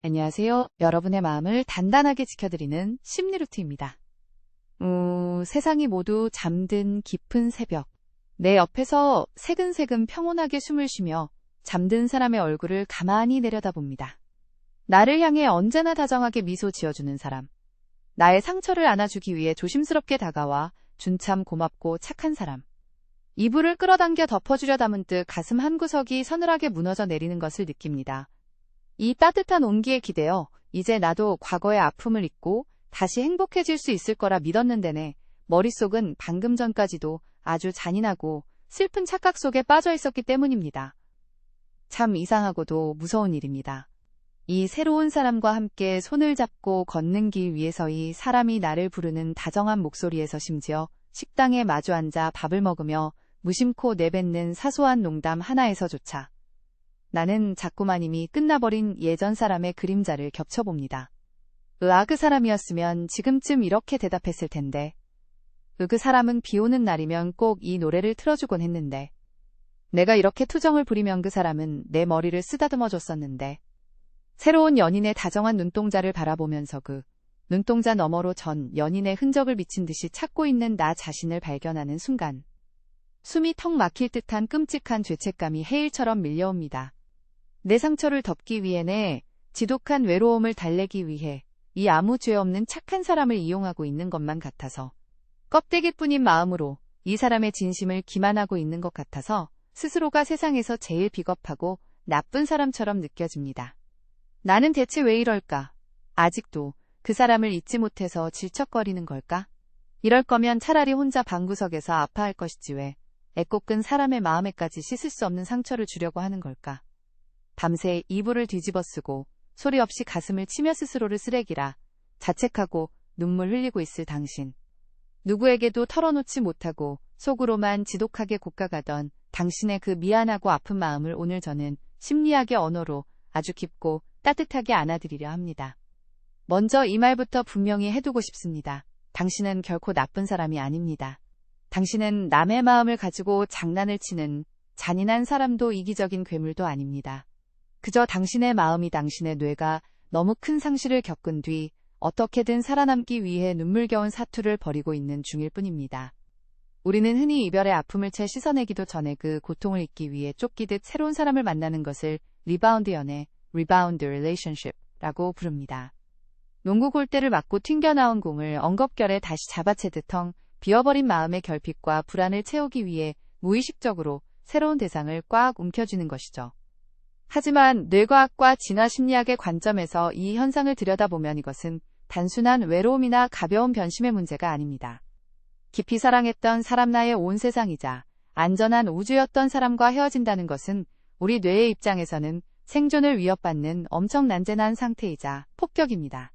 안녕하세요. 여러분의 마음을 단단하게 지켜드리는 심리루트입니다. 세상이 모두 잠든 깊은 새벽. 내 옆에서 새근새근 평온하게 숨을 쉬며 잠든 사람의 얼굴을 가만히 내려다봅니다. 나를 향해 언제나 다정하게 미소 지어주는 사람. 나의 상처를 안아주기 위해 조심스럽게 다가와 준참 고맙고 착한 사람. 이불을 끌어당겨 덮어주려 담은 듯 가슴 한구석이 서늘하게 무너져 내리는 것을 느낍니다. 이 따뜻한 온기에 기대어 이제 나도 과거의 아픔을 잊고 다시 행복해질 수 있을 거라 믿었는데네. 머릿속은 방금 전까지도 아주 잔인하고 슬픈 착각 속에 빠져 있었기 때문입니다. 참 이상하고도 무서운 일입니다. 이 새로운 사람과 함께 손을 잡고 걷는 길 위에서의 사람이 나를 부르는 다정한 목소리에서 심지어 식당에 마주 앉아 밥을 먹으며 무심코 내뱉는 사소한 농담 하나에서조차 나는 자꾸만 이미 끝나버린 예전 사람의 그림자를 겹쳐봅니다. 그 사람이었으면 지금쯤 이렇게 대답했을 텐데. 그 사람은 비 오는 날이면 꼭 이 노래를 틀어주곤 했는데. 내가 이렇게 투정을 부리면 그 사람은 내 머리를 쓰다듬어 줬었는데. 새로운 연인의 다정한 눈동자를 바라보면서 그 눈동자 너머로 전 연인의 흔적을 비친 듯이 찾고 있는 나 자신을 발견하는 순간. 숨이 턱 막힐 듯한 끔찍한 죄책감이 해일처럼 밀려옵니다. 내 상처를 덮기 위해 내 지독한 외로움을 달래기 위해 이 아무 죄 없는 착한 사람을 이용하고 있는 것만 같아서 껍데기뿐인 마음으로 이 사람의 진심을 기만하고 있는 것 같아서 스스로가 세상에서 제일 비겁하고 나쁜 사람처럼 느껴집니다. 나는 대체 왜 이럴까? 아직도 그 사람을 잊지 못해서 질척거리는 걸까? 이럴 거면 차라리 혼자 방구석에서 아파할 것이지 왜 애꿎은 사람의 마음에까지 씻을 수 없는 상처를 주려고 하는 걸까? 밤새 이불을 뒤집어 쓰고 소리 없이 가슴을 치며 스스로를 쓰레기라 자책하고 눈물 흘리고 있을 당신. 누구에게도 털어놓지 못하고 속으로만 지독하게 곶가가던 당신의 그 미안하고 아픈 마음을 오늘 저는 심리학의 언어로 아주 깊고 따뜻하게 안아드리려 합니다. 먼저 이 말부터 분명히 해두고 싶습니다. 당신은 결코 나쁜 사람이 아닙니다. 당신은 남의 마음을 가지고 장난을 치는 잔인한 사람도 이기적인 괴물도 아닙니다. 그저 당신의 마음이 당신의 뇌가 너무 큰 상실을 겪은 뒤 어떻게든 살아남기 위해 눈물겨운 사투를 벌이고 있는 중일 뿐입니다. 우리는 흔히 이별의 아픔을 채 씻어내기도 전에 그 고통을 잊기 위해 쫓기듯 새로운 사람을 만나는 것을 리바운드 연애, 리바운드 릴레이션십라고 부릅니다. 농구 골대를 맞고 튕겨나온 공을 엉겁결에 다시 잡아채듯 텅 비어버린 마음의 결핍과 불안을 채우기 위해 무의식적으로 새로운 대상을 꽉 움켜쥐는 것이죠. 하지만 뇌과학과 진화심리학의 관점에서 이 현상을 들여다보면 이것은 단순한 외로움이나 가벼운 변심의 문제가 아닙니다. 깊이 사랑했던 사람 나의 온 세상이자 안전한 우주였던 사람과 헤어진다는 것은 우리 뇌의 입장에서는 생존을 위협받는 엄청난 재난 상태이자 폭격입니다.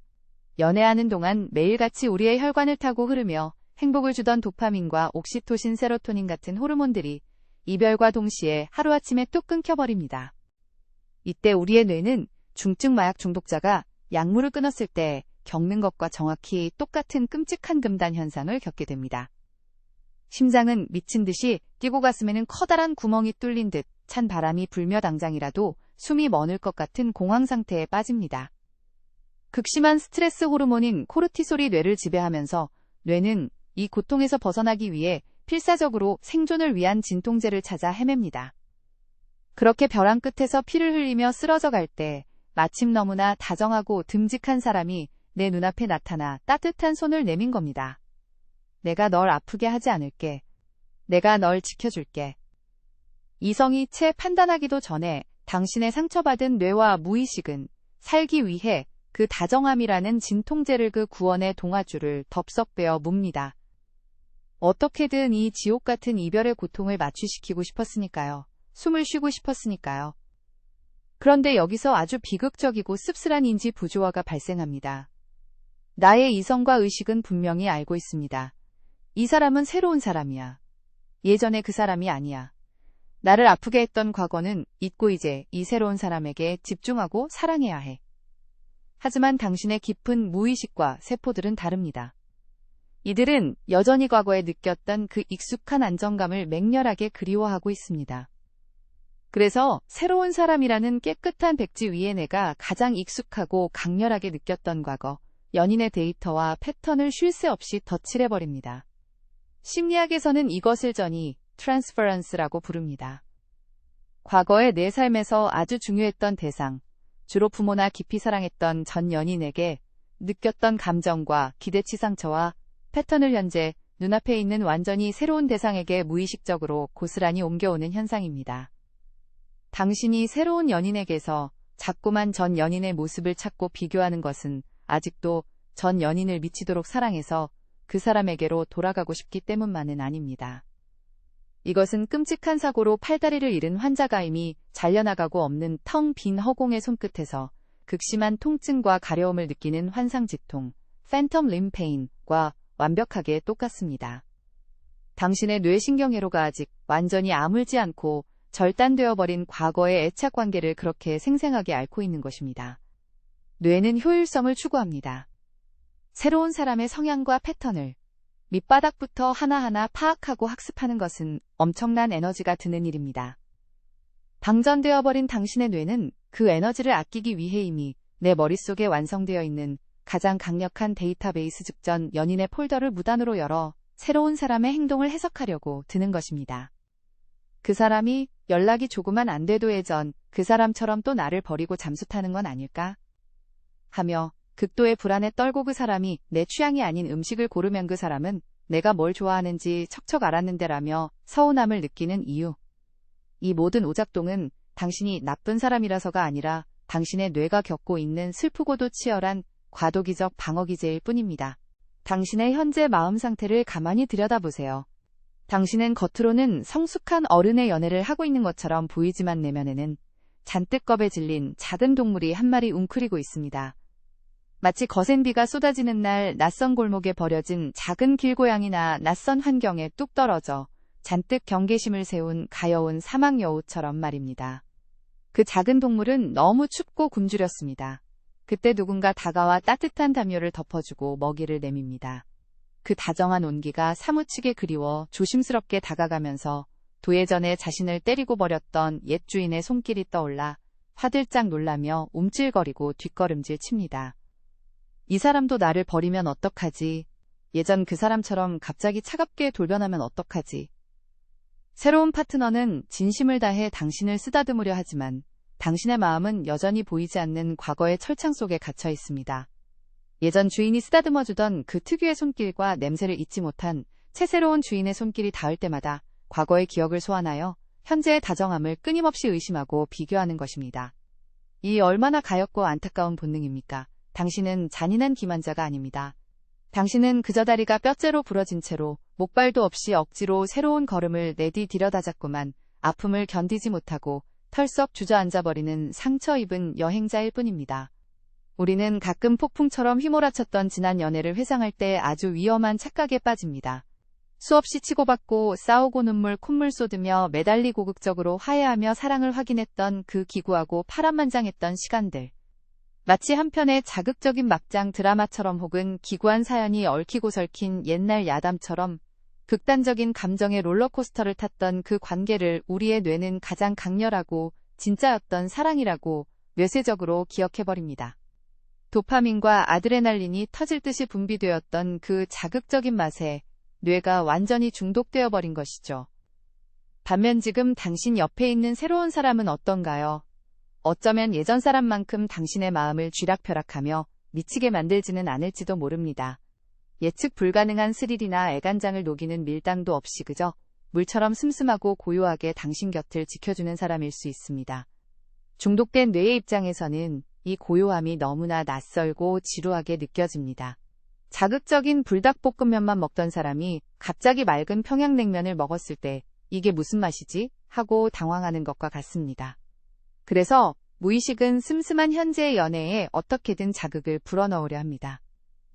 연애하는 동안 매일같이 우리의 혈관을 타고 흐르며 행복을 주던 도파민과 옥시토신, 세로토닌 같은 호르몬들이 이별과 동시에 하루아침에 뚝 끊겨버립니다. 이때 우리의 뇌는 중증 마약 중독자가 약물을 끊었을 때 겪는 것과 정확히 똑같은 끔찍한 금단 현상을 겪게 됩니다. 심장은 미친 듯이 뛰고 가슴에는 커다란 구멍이 뚫린 듯 찬 바람이 불며 당장이라도 숨이 멎을 것 같은 공황 상태에 빠집니다. 극심한 스트레스 호르몬인 코르티솔이 뇌를 지배하면서 뇌는 이 고통에서 벗어나기 위해 필사적으로 생존을 위한 진통제를 찾아 헤맵니다. 그렇게 벼랑 끝에서 피를 흘리며 쓰러져 갈 때 마침 너무나 다정하고 듬직한 사람이 내 눈앞에 나타나 따뜻한 손을 내민 겁니다. 내가 널 아프게 하지 않을게. 내가 널 지켜줄게. 이성이 채 판단하기도 전에 당신의 상처받은 뇌와 무의식은 살기 위해 그 다정함이라는 진통제를 그 구원의 동아줄을 덥석 베어 뭅니다. 어떻게든 이 지옥 같은 이별의 고통을 마취시키고 싶었으니까요. 숨을 쉬고 싶었으니까요. 그런데 여기서 아주 비극적이고 씁쓸한 인지 부조화가 발생합니다. 나의 이성과 의식은 분명히 알고 있습니다. 이 사람은 새로운 사람이야. 예전에 그 사람이 아니야. 나를 아프게 했던 과거는 잊고 이제 이 새로운 사람에게 집중하고 사랑해야 해. 하지만 당신의 깊은 무의식과 세포들은 다릅니다. 이들은 여전히 과거에 느꼈던 그 익숙한 안정감을 맹렬하게 그리워하고 있습니다. 그래서 새로운 사람이라는 깨끗한 백지 위에 내가 가장 익숙하고 강렬하게 느꼈던 과거, 연인의 데이터와 패턴을 쉴 새 없이 덧칠해버립니다. 심리학에서는 이것을 전이 트랜스퍼런스라고 부릅니다. 과거의 내 삶에서 아주 중요했던 대상, 주로 부모나 깊이 사랑했던 전 연인에게 느꼈던 감정과 기대치 상처와 패턴을 현재 눈앞에 있는 완전히 새로운 대상에게 무의식적으로 고스란히 옮겨오는 현상입니다. 당신이 새로운 연인에게서 자꾸만 전 연인의 모습을 찾고 비교하는 것은 아직도 전 연인을 미치도록 사랑해서 그 사람에게로 돌아가고 싶기 때문만은 아닙니다. 이것은 끔찍한 사고로 팔다리를 잃은 환자가 이미 잘려나가고 없는 텅 빈 허공의 손끝에서 극심한 통증과 가려움을 느끼는 환상직통, 팬텀 림프 페인과 완벽하게 똑같습니다. 당신의 뇌신경회로가 아직 완전히 아물지 않고 절단되어 버린 과거의 애착관계를 그렇게 생생하게 앓고 있는 것입니다. 뇌는 효율성을 추구합니다. 새로운 사람의 성향과 패턴을 밑바닥부터 하나하나 파악하고 학습하는 것은 엄청난 에너지가 드는 일입니다. 방전되어 버린 당신의 뇌는 그 에너지를 아끼기 위해 이미 내 머릿속에 완성되어 있는 가장 강력한 데이터베이스 즉 전 연인의 폴더를 무단으로 열어 새로운 사람의 행동을 해석하려고 드는 것입니다. 그 사람이 연락이 조금만 안 돼도 예전 그 사람처럼 또 나를 버리고 잠수 타는 건 아닐까? 하며 극도의 불안에 떨고 그 사람이 내 취향이 아닌 음식을 고르면 그 사람은 내가 뭘 좋아하는지 척척 알았는데라며 서운함을 느끼는 이유. 이 모든 오작동은 당신이 나쁜 사람이라서가 아니라 당신의 뇌가 겪고 있는 슬프고도 치열한 과도기적 방어기제일 뿐입니다. 당신의 현재 마음 상태를 가만히 들여다보세요. 당신은 겉으로는 성숙한 어른의 연애를 하고 있는 것처럼 보이지만 내면에는 잔뜩 겁에 질린 작은 동물이 한 마리 웅크리고 있습니다. 마치 거센 비가 쏟아지는 날 낯선 골목에 버려진 작은 길고양이나 낯선 환경에 뚝 떨어져 잔뜩 경계심을 세운 가여운 사막 여우처럼 말입니다. 그 작은 동물은 너무 춥고 굶주렸습니다. 그때 누군가 다가와 따뜻한 담요를 덮어주고 먹이를 내밉니다. 그 다정한 온기가 사무치게 그리워 조심스럽게 다가가면서 도예전에 자신을 때리고 버렸던 옛 주인의 손길이 떠올라 화들짝 놀라며 움찔거리고 뒷걸음질 칩니다. 이 사람도 나를 버리면 어떡하지? 예전 그 사람처럼 갑자기 차갑게 돌변하면 어떡하지? 새로운 파트너는 진심을 다해 당신을 쓰다듬으려 하지만 당신의 마음은 여전히 보이지 않는 과거의 철창 속에 갇혀 있습니다. 예전 주인이 쓰다듬어주던 그 특유의 손길과 냄새를 잊지 못한 새새로운 주인의 손길이 닿을 때마다 과거의 기억을 소환하여 현재의 다정함을 끊임없이 의심하고 비교하는 것입니다. 이 얼마나 가엾고 안타까운 본능입니까? 당신은 잔인한 기만자가 아닙니다. 당신은 그저 다리가 뼈째로 부러진 채로 목발도 없이 억지로 새로운 걸음을 내디 들여다잡고만 아픔을 견디지 못하고 털썩 주저앉아버리는 상처 입은 여행자일 뿐입니다. 우리는 가끔 폭풍처럼 휘몰아쳤던 지난 연애를 회상할 때 아주 위험한 착각에 빠집니다. 수없이 치고받고 싸우고 눈물 콧물 쏟으며 매달리고 극적으로 화해하며 사랑을 확인했던 그 기구하고 파란만장했던 시간들. 마치 한편의 자극적인 막장 드라마처럼 혹은 기구한 사연이 얽히고 설킨 옛날 야담처럼 극단적인 감정의 롤러코스터를 탔던 그 관계를 우리의 뇌는 가장 강렬하고 진짜였던 사랑이라고 뇌세적으로 기억해버립니다. 도파민과 아드레날린이 터질 듯이 분비되었던 그 자극적인 맛에 뇌가 완전히 중독되어 버린 것이죠. 반면 지금 당신 옆에 있는 새로운 사람은 어떤가요? 어쩌면 예전 사람만큼 당신의 마음을 쥐락펴락하며 미치게 만들지는 않을지도 모릅니다. 예측 불가능한 스릴이나 애간장을 녹이는 밀당도 없이 그저 물처럼 슴슴하고 고요하게 당신 곁을 지켜주는 사람일 수 있습니다. 중독된 뇌의 입장에서는 이 고요함이 너무나 낯설고 지루하게 느껴집니다. 자극적인 불닭볶음면만 먹던 사람이 갑자기 맑은 평양냉면을 먹었을 때 이게 무슨 맛이지? 하고 당황하는 것과 같습니다. 그래서 무의식은 슴슴한 현재의 연애에 어떻게든 자극을 불어넣으려 합니다.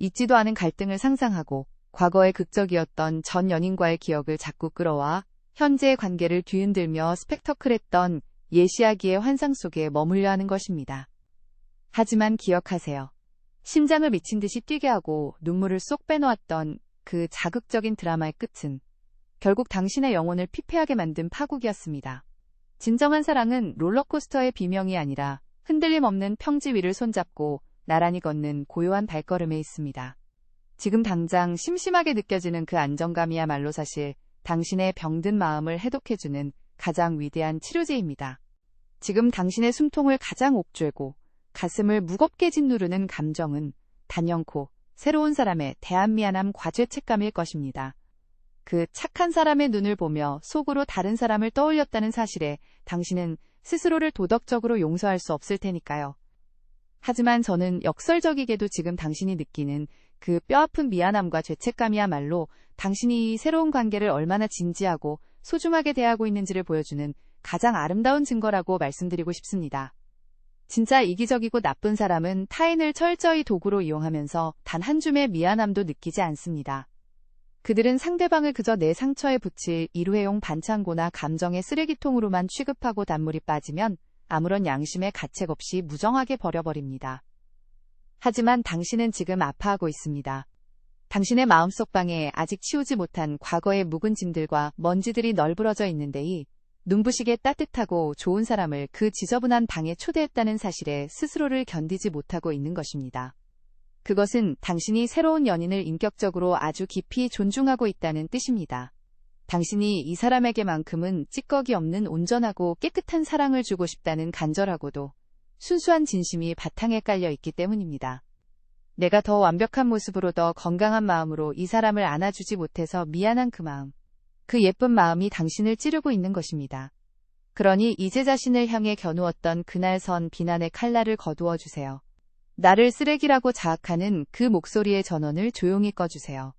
잊지도 않은 갈등을 상상하고 과거의 극적이었던 전 연인과의 기억을 자꾸 끌어와 현재의 관계를 뒤흔들며 스펙터클했던 예시하기의 환상 속에 머물려 하는 것입니다. 하지만 기억하세요. 심장을 미친 듯이 뛰게 하고 눈물을 쏙 빼놓았던 그 자극적인 드라마의 끝은 결국 당신의 영혼을 피폐하게 만든 파국이었습니다. 진정한 사랑은 롤러코스터의 비명이 아니라 흔들림 없는 평지 위를 손잡고 나란히 걷는 고요한 발걸음에 있습니다. 지금 당장 심심하게 느껴지는 그 안정감이야말로 사실 당신의 병든 마음을 해독해주는 가장 위대한 치료제입니다. 지금 당신의 숨통을 가장 옥죄고 가슴을 무겁게 짓누르는 감정은 단연코 새로운 사람의 대한미안함 과죄책감일 것입니다. 그 착한 사람의 눈을 보며 속으로 다른 사람을 떠올렸다는 사실에 당신은 스스로를 도덕적으로 용서할 수 없을 테니까요. 하지만 저는 역설적이게도 지금 당신이 느끼는 그 뼈아픈 미안함과 죄책감이야말로 당신이 이 새로운 관계를 얼마나 진지하고 소중하게 대하고 있는지를 보여주는 가장 아름다운 증거라고 말씀드리고 싶습니다. 진짜 이기적이고 나쁜 사람은 타인을 철저히 도구로 이용하면서 단 한 줌의 미안함도 느끼지 않습니다. 그들은 상대방을 그저 내 상처에 붙일 일회용 반창고나 감정의 쓰레기통으로만 취급하고 단물이 빠지면 아무런 양심의 가책 없이 무정하게 버려버립니다. 하지만 당신은 지금 아파하고 있습니다. 당신의 마음속 방에 아직 치우지 못한 과거의 묵은 짐들과 먼지들이 널브러져 있는데 이 눈부시게 따뜻하고 좋은 사람을 그 지저분한 방에 초대했다는 사실에 스스로를 견디지 못하고 있는 것입니다. 그것은 당신이 새로운 연인을 인격적으로 아주 깊이 존중하고 있다는 뜻입니다. 당신이 이 사람에게만큼은 찌꺼기 없는 온전하고 깨끗한 사랑을 주고 싶다는 간절하고도 순수한 진심이 바탕에 깔려 있기 때문입니다. 내가 더 완벽한 모습으로 더 건강한 마음으로 이 사람을 안아주지 못해서 미안한 그 마음. 그 예쁜 마음이 당신을 찌르고 있는 것입니다. 그러니 이제 자신을 향해 겨누었던 그날 선 비난의 칼날을 거두어 주세요. 나를 쓰레기라고 자학하는 그 목소리의 전원을 조용히 꺼주세요.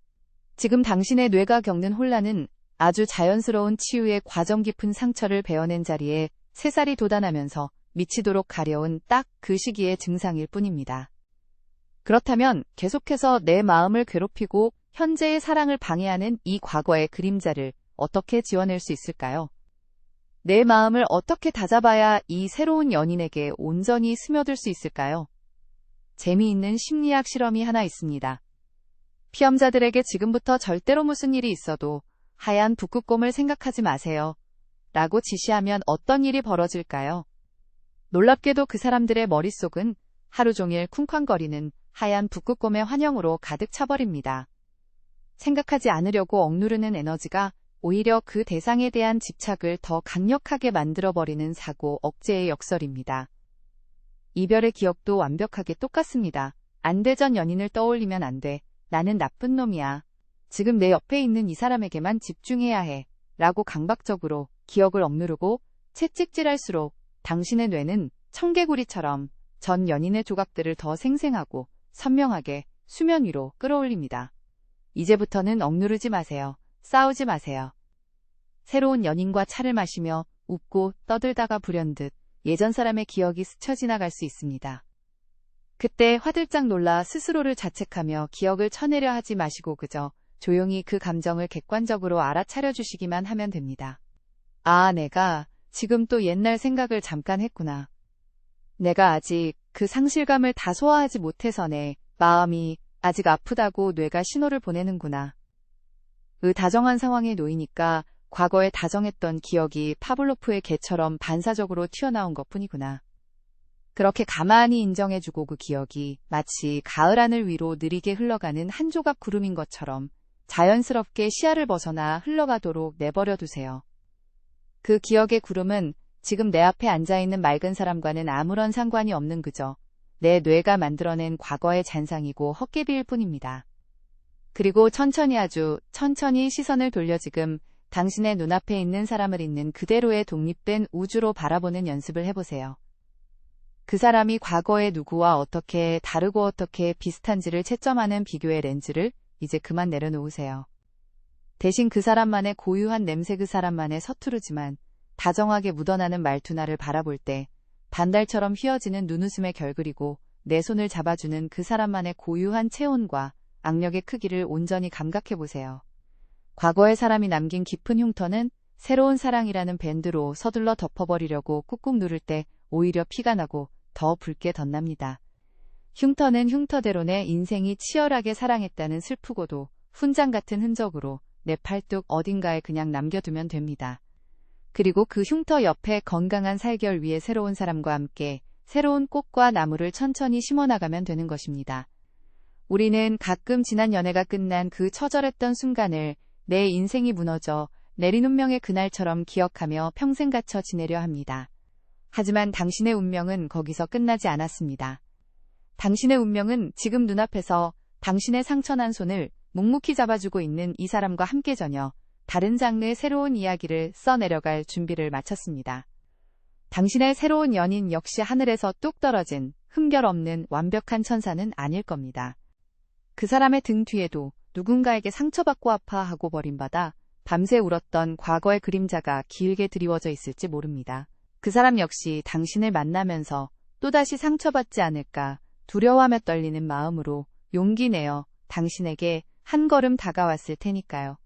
지금 당신의 뇌가 겪는 혼란은 아주 자연스러운 치유의 과정 깊은 상처를 베어낸 자리에 새살이 돋아나면서 미치도록 가려운 딱 그 시기의 증상일 뿐입니다. 그렇다면 계속해서 내 마음을 괴롭히고 현재의 사랑을 방해하는 이 과거의 그림자를 어떻게 지워낼 수 있을까요? 내 마음을 어떻게 다잡아야 이 새로운 연인에게 온전히 스며들 수 있을까요? 재미있는 심리학 실험이 하나 있습니다. 피험자들에게 지금부터 절대로 무슨 일이 있어도 하얀 북극곰을 생각하지 마세요. 라고 지시하면 어떤 일이 벌어질까요? 놀랍게도 그 사람들의 머릿속은 하루 종일 쿵쾅거리는 하얀 북극곰의 환영으로 가득 차버립니다. 생각하지 않으려고 억누르는 에너지가 오히려 그 대상에 대한 집착을 더 강력하게 만들어버리는 사고 억제의 역설입니다. 이별의 기억도 완벽하게 똑같습니다. 안되전 연인을 떠올리면 안 돼. 나는 나쁜 놈이야. 지금 내 옆에 있는 이 사람에게만 집중해야 해. 라고 강박적으로 기억을 억누르고 채찍질할수록 당신의 뇌는 청개구리처럼 전 연인의 조각들을 더 생생하고 선명하게 수면 위로 끌어올립니다. 이제부터는 억누르지 마세요. 싸우지 마세요. 새로운 연인과 차를 마시며 웃고 떠들다가 불현듯 예전 사람의 기억이 스쳐 지나갈 수 있습니다. 그때 화들짝 놀라 스스로를 자책하며 기억을 쳐내려 하지 마시고 그저 조용히 그 감정을 객관적으로 알아차려 주시기만 하면 됩니다. 아, 내가 지금 또 옛날 생각을 잠깐 했구나. 내가 아직 그 상실감을 다 소화하지 못해서 내 마음이 아직 아프다고 뇌가 신호를 보내는구나. 다정한 상황에 놓이니까 과거에 다정했던 기억이 파블로프의 개처럼 반사적으로 튀어나온 것뿐이구나. 그렇게 가만히 인정해주고 그 기억이 마치 가을 하늘 위로 느리게 흘러가는 한 조각 구름인 것처럼 자연스럽게 시야를 벗어나 흘러가도록 내버려 두세요. 그 기억의 구름은 지금 내 앞에 앉아있는 맑은 사람과는 아무런 상관이 없는 그저 내 뇌가 만들어낸 과거의 잔상이고 헛개비일 뿐입니다. 그리고 천천히 아주 천천히 시선을 돌려 지금 당신의 눈앞에 있는 사람을 있는 그대로의 독립된 우주로 바라보는 연습을 해보세요. 그 사람이 과거의 누구와 어떻게 다르고 어떻게 비슷한지를 채점하는 비교의 렌즈를 이제 그만 내려놓으세요. 대신 그 사람만의 고유한 냄새, 그 사람만의 서투르지만 다정하게 묻어나는 말투나를 바라볼 때 반달처럼 휘어지는 눈웃음의 결 그리고 내 손을 잡아주는 그 사람만의 고유한 체온과 악력의 크기를 온전히 감각해보세요. 과거의 사람이 남긴 깊은 흉터는 새로운 사랑이라는 밴드로 서둘러 덮어버리려고 꾹꾹 누를 때 오히려 피가 나고 더 붉게 덧납니다. 흉터는 흉터대로 내 인생이 치열하게 사랑했다는 슬프고도 훈장 같은 흔적으로 내 팔뚝 어딘가에 그냥 남겨두면 됩니다. 그리고 그 흉터 옆에 건강한 살결 위에 새로운 사람과 함께 새로운 꽃과 나무를 천천히 심어나가면 되는 것입니다. 우리는 가끔 지난 연애가 끝난 그 처절했던 순간을 내 인생이 무너져 내린 운명의 그날처럼 기억하며 평생 갇혀 지내려 합니다. 하지만 당신의 운명은 거기서 끝나지 않았습니다. 당신의 운명은 지금 눈앞에서 당신의 상처난 손을 묵묵히 잡아주고 있는 이 사람과 함께 전혀 다른 장르의 새로운 이야기를 써내려갈 준비를 마쳤습니다. 당신의 새로운 연인 역시 하늘에서 뚝 떨어진 흠결 없는 완벽한 천사는 아닐 겁니다. 그 사람의 등 뒤에도 누군가에게 상처받고 아파하고 버림받아 밤새 울었던 과거의 그림자가 길게 드리워져 있을지 모릅니다. 그 사람 역시 당신을 만나면서 또다시 상처받지 않을까 두려워하며 떨리는 마음으로 용기 내어 당신에게 한 걸음 다가왔을 테니까요.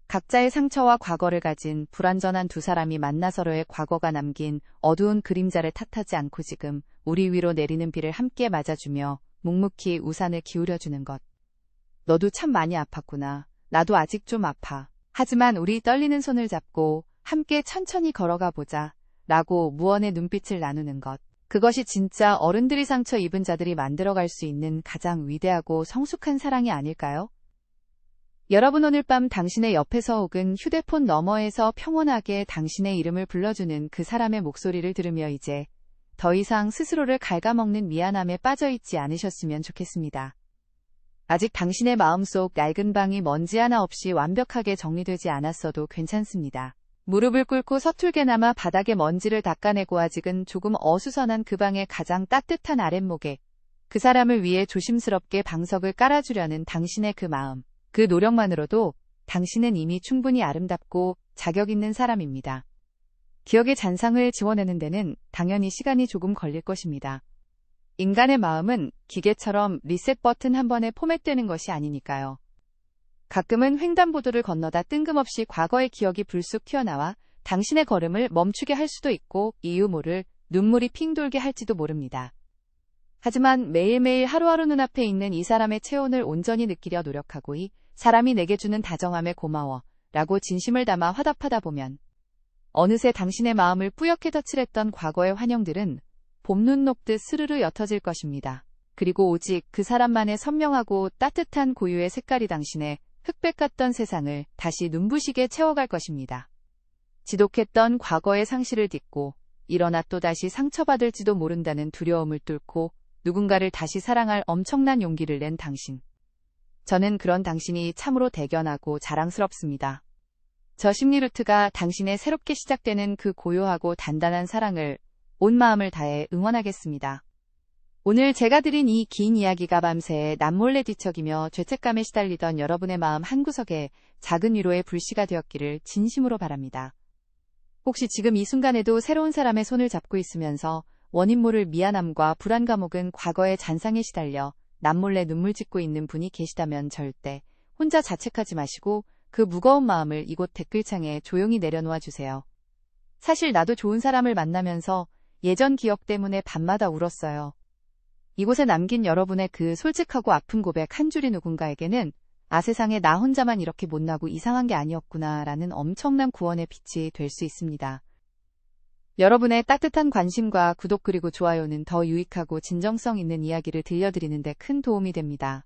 각자의 상처와 과거를 가진 불완전한 두 사람이 만나 서로의 과거가 남긴 어두운 그림자를 탓하지 않고 지금 우리 위로 내리는 비를 함께 맞아주며 묵묵히 우산을 기울여주는 것. 너도 참 많이 아팠구나. 나도 아직 좀 아파. 하지만 우리 떨리는 손을 잡고 함께 천천히 걸어가 보자. 라고 무언의 눈빛을 나누는 것. 그것이 진짜 어른들이 상처 입은 자들이 만들어갈 수 있는 가장 위대하고 성숙한 사랑이 아닐까요? 여러분 오늘 밤 당신의 옆에서 혹은 휴대폰 너머에서 평온하게 당신의 이름을 불러주는 그 사람의 목소리를 들으며 이제 더 이상 스스로를 갉아먹는 미안함에 빠져있지 않으셨으면 좋겠습니다. 아직 당신의 마음속 낡은 방이 먼지 하나 없이 완벽하게 정리되지 않았어도 괜찮습니다. 무릎을 꿇고 서툴게나마 바닥에 먼지를 닦아내고 아직은 조금 어수선한 그 방의 가장 따뜻한 아랫목에 그 사람을 위해 조심스럽게 방석을 깔아주려는 당신의 그 마음. 그 노력만으로도 당신은 이미 충분히 아름답고 자격 있는 사람입니다. 기억의 잔상을 지워내는 데는 당연히 시간이 조금 걸릴 것입니다. 인간의 마음은 기계처럼 리셋 버튼 한 번에 포맷되는 것이 아니니까요. 가끔은 횡단보도를 건너다 뜬금없이 과거의 기억이 불쑥 튀어나와 당신의 걸음을 멈추게 할 수도 있고 이유 모를 눈물이 핑 돌게 할지도 모릅니다. 하지만 매일매일 하루하루 눈앞에 있는 이 사람의 체온을 온전히 느끼려 노력하고 이 사람이 내게 주는 다정함에 고마워 라고 진심을 담아 화답하다 보면 어느새 당신의 마음을 뿌옇게 덧칠했던 과거의 환영들은 봄눈 녹듯 스르르 옅어질 것입니다. 그리고 오직 그 사람만의 선명하고 따뜻한 고유의 색깔이 당신의 흑백 같던 세상을 다시 눈부시게 채워갈 것입니다. 지독했던 과거의 상실을 딛고 일어나 또다시 상처받을지도 모른다는 두려움을 뚫고 누군가를 다시 사랑할 엄청난 용기를 낸 당신. 저는 그런 당신이 참으로 대견하고 자랑스럽습니다. 저 심리루트가 당신의 새롭게 시작되는 그 고요하고 단단한 사랑을 온 마음을 다해 응원하겠습니다. 오늘 제가 드린 이 긴 이야기가 밤새 남몰래 뒤척이며 죄책감에 시달리던 여러분의 마음 한구석에 작은 위로의 불씨가 되었기를 진심으로 바랍니다. 혹시 지금 이 순간에도 새로운 사람의 손을 잡고 있으면서 원인 모를 미안함과 불안감 혹은 과거의 잔상에 시달려 남몰래 눈물 짓고 있는 분이 계시다면 절대 혼자 자책하지 마시고 그 무거운 마음을 이곳 댓글창에 조용히 내려놓아 주세요. 사실 나도 좋은 사람을 만나면서 예전 기억 때문에 밤마다 울었어요. 이곳에 남긴 여러분의 그 솔직하고 아픈 고백 한 줄이 누군가에게는 아 세상에 나 혼자만 이렇게 못나고 이상한 게 아니었구나 라는 엄청난 구원의 빛이 될 수 있습니다. 여러분의 따뜻한 관심과 구독 그리고 좋아요는 더 유익하고 진정성 있는 이야기를 들려드리는 데 큰 도움이 됩니다.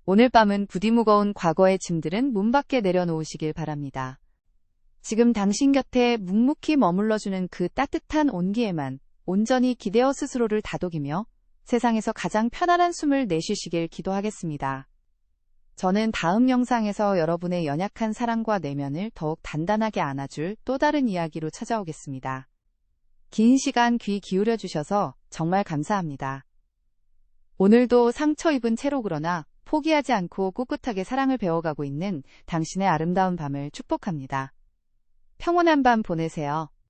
오늘 밤은 부디 무거운 과거의 짐들은 문 밖에 내려놓으시길 바랍니다. 지금 당신 곁에 묵묵히 머물러주는 그 따뜻한 온기에만 온전히 기대어 스스로를 다독이며 세상에서 가장 편안한 숨을 내쉬시길 기도하겠습니다. 저는 다음 영상에서 여러분의 연약한 사랑과 내면을 더욱 단단하게 안아줄 또 다른 이야기로 찾아오겠습니다. 긴 시간 귀 기울여 주셔서 정말 감사합니다. 오늘도 상처 입은 채로 그러나 포기하지 않고 꿋꿋하게 사랑을 배워가고 있는 당신의 아름다운 밤을 축복합니다. 평온한 밤 보내세요.